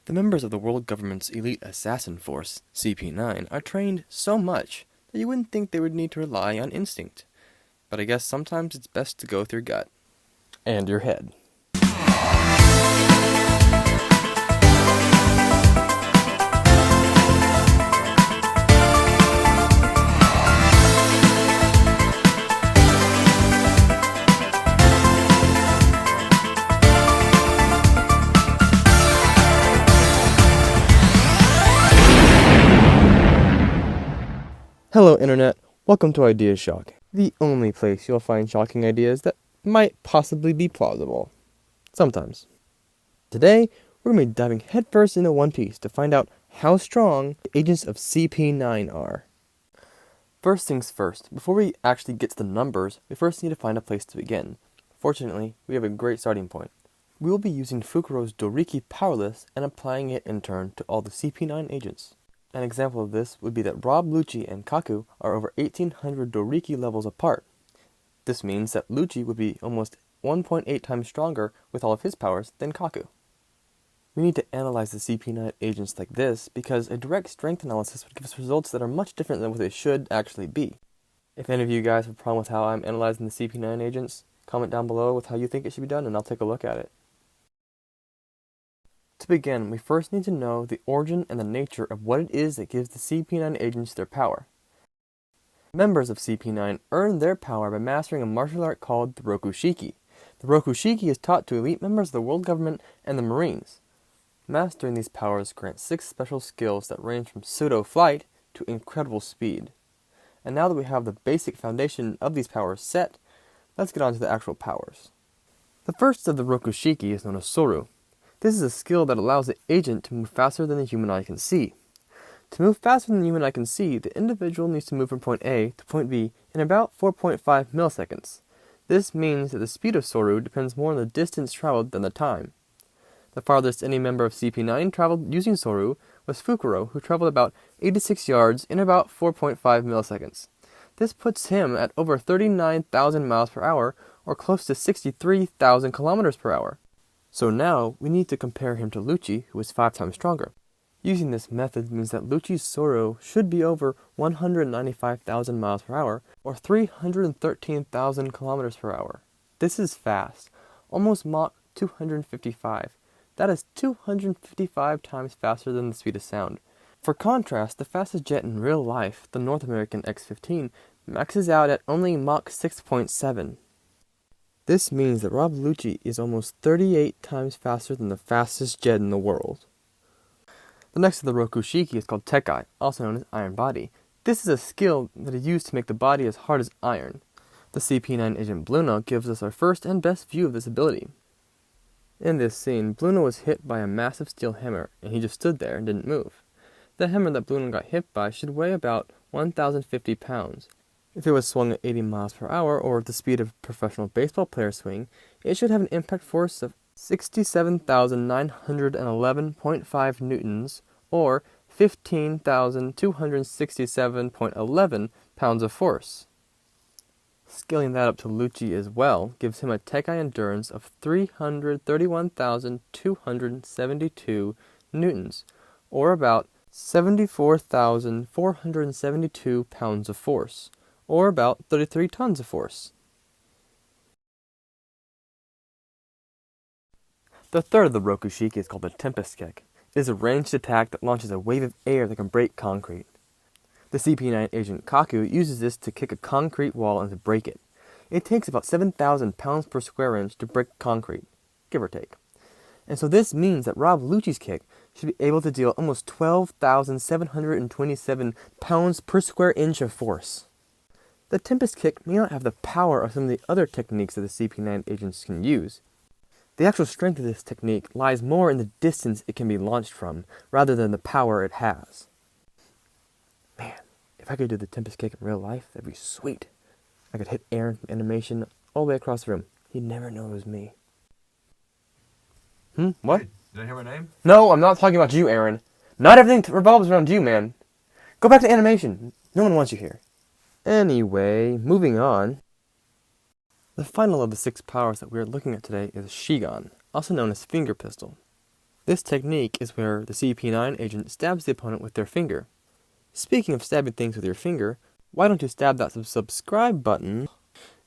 The members of the world government's elite assassin force, CP9, are trained so much that you wouldn't think they would need to rely on instinct. But I guess sometimes it's best to go with your gut. And your head. Hello Internet, welcome to Idea Shock, the only place you'll find shocking ideas that might possibly be plausible. Sometimes. Today, we're going to be diving headfirst into One Piece to find out how strong the agents of CP9 are. First things first, before we actually get to the numbers, we first need to find a place to begin. Fortunately, we have a great starting point. We will be using Fukuro's Doriki Powerless and applying it in turn to all the CP9 agents. An example of this would be that Rob Lucci and Kaku are over 1800 Doriki levels apart. This means that Lucci would be almost 1.8 times stronger with all of his powers than Kaku. We need to analyze the CP9 agents like this because a direct strength analysis would give us results that are much different than what they should actually be. If any of you guys have a problem with how I'm analyzing the CP9 agents, comment down below with how you think it should be done and I'll take a look at it. To begin, we first need to know the origin and the nature of what it is that gives the CP9 agents their power. Members of CP9 earn their power by mastering a martial art called the Rokushiki. The Rokushiki is taught to elite members of the world government and the Marines. Mastering these powers grants 6 special skills that range from pseudo-flight to incredible speed. And now that we have the basic foundation of these powers set, let's get on to the actual powers. The first of the Rokushiki is known as Soru. This is a skill that allows the agent to move faster than the human eye can see. To move faster than the human eye can see, the individual needs to move from point A to point B in about 4.5 milliseconds. This means that the speed of Soru depends more on the distance traveled than the time. The farthest any member of CP9 traveled using Soru was Fukuro, who traveled about 86 yards in about 4.5 milliseconds. This puts him at over 39,000 miles per hour, or close to 63,000 kilometers per hour. So now, we need to compare him to Lucci, who is 5 times stronger. Using this method means that Lucci's Soru should be over 195,000 miles per hour, or 313,000 kilometers per hour. This is fast, almost Mach 255. That is 255 times faster than the speed of sound. For contrast, the fastest jet in real life, the North American X-15, maxes out at only Mach 6.7. This means that Rob Lucci is almost 38 times faster than the fastest jet in the world. The next of the Rokushiki is called Tekai, also known as Iron Body. This is a skill that is used to make the body as hard as iron. The CP9 agent Bluna gives us our first and best view of this ability. In this scene, Bluna was hit by a massive steel hammer, and he just stood there and didn't move. The hammer that Bluna got hit by should weigh about 1,050 pounds. If it was swung at 80 miles per hour, or at the speed of a professional baseball player swing, it should have an impact force of 67,911.5 newtons, or 15,267.11 pounds of force. Scaling that up to Lucci as well gives him a Tekai endurance of 331,272 newtons, or about 74,472 pounds of force, or about 33 tons of force. The third of the Rokushiki is called the Tempest Kick. It is a ranged attack that launches a wave of air that can break concrete. The CP9 agent Kaku uses this to kick a concrete wall and to break it. It takes about 7,000 pounds per square inch to break concrete, give or take. And so this means that Rob Lucci's kick should be able to deal almost 12,727 pounds per square inch of force. The Tempest Kick may not have the power of some of the other techniques that the CP9 agents can use. The actual strength of this technique lies more in the distance it can be launched from, rather than the power it has. Man, if I could do the Tempest Kick in real life, that'd be sweet. I could hit Aaron from animation all the way across the room. He'd never know it was me. What? Hey, did I hear my name? No, I'm not talking about you, Aaron. Not everything revolves around you, man. Go back to animation. No one wants you here. Anyway, moving on. The final of the 6 powers that we are looking at today is Shigan, also known as Finger Pistol. This technique is where the CP9 agent stabs the opponent with their finger. Speaking of stabbing things with your finger, why don't you stab that subscribe button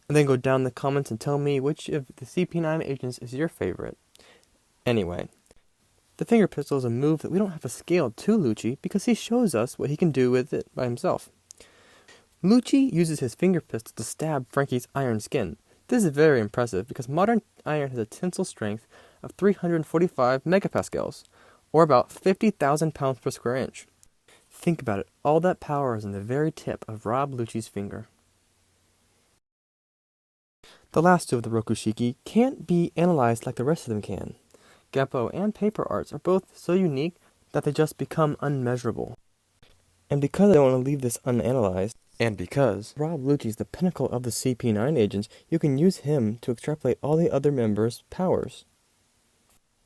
and then go down in the comments and tell me which of the CP9 agents is your favorite. Anyway, the finger pistol is a move that we don't have to scale to Lucci because he shows us what he can do with it by himself. Lucci uses his finger pistol to stab Frankie's iron skin. This is very impressive because modern iron has a tensile strength of 345 megapascals, or about 50,000 pounds per square inch. Think about it, all that power is in the very tip of Rob Lucci's finger. The last two of the Rokushiki can't be analyzed like the rest of them can. Geppo and paper arts are both so unique that they just become unmeasurable. And because I don't want to leave this unanalyzed, and because Rob Lucci is the pinnacle of the CP9 agents, you can use him to extrapolate all the other members' powers.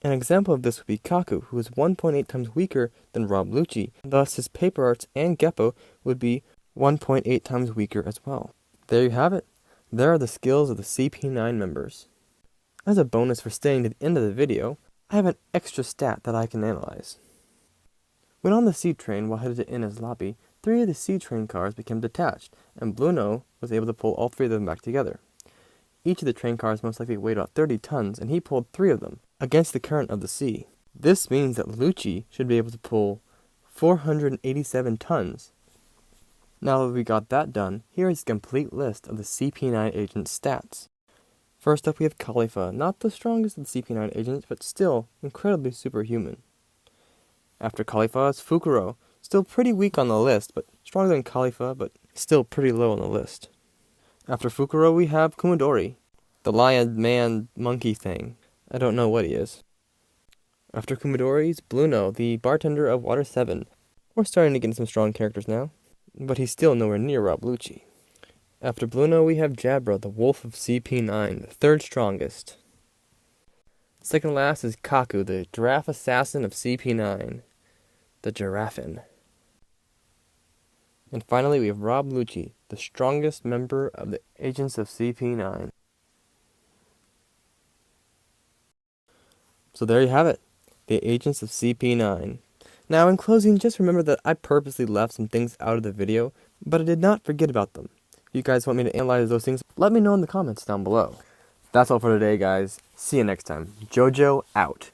An example of this would be Kaku, who is 1.8 times weaker than Rob Lucci, and thus his paper arts and Geppo would be 1.8 times weaker as well. There you have it. There are the skills of the CP9 members. As a bonus for staying to the end of the video, I have an extra stat that I can analyze. When on the C train while headed to Inna's lobby, 3 of the C train cars became detached, and Bluno was able to pull all 3 of them back together. Each of the train cars most likely weighed about 30 tons, and he pulled 3 of them, against the current of the sea. This means that Lucci should be able to pull 487 tons. Now that we got that done, here is a complete list of the CP9 agent's stats. First up we have Khalifa, not the strongest of the CP9 agents, but still incredibly superhuman. After Khalifa is Fukuro, still pretty weak on the list, but stronger than Khalifa, but still pretty low on the list. After Fukuro we have Kumadori, the lion-man-monkey thing. I don't know what he is. After Kumadori's Bluno, the bartender of Water 7. We're starting to get some strong characters now, but he's still nowhere near Rob Lucci. After Bluno we have Jabra, the wolf of CP9, the 3rd strongest. Second last is Kaku, the giraffe assassin of CP9, the Giraffin. And finally we have Rob Lucci, the strongest member of the agents of CP9. So there you have it, the agents of CP9. Now in closing, just remember that I purposely left some things out of the video, but I did not forget about them. If you guys want me to analyze those things, let me know in the comments down below. That's all for today, guys. See you next time. JoJo out.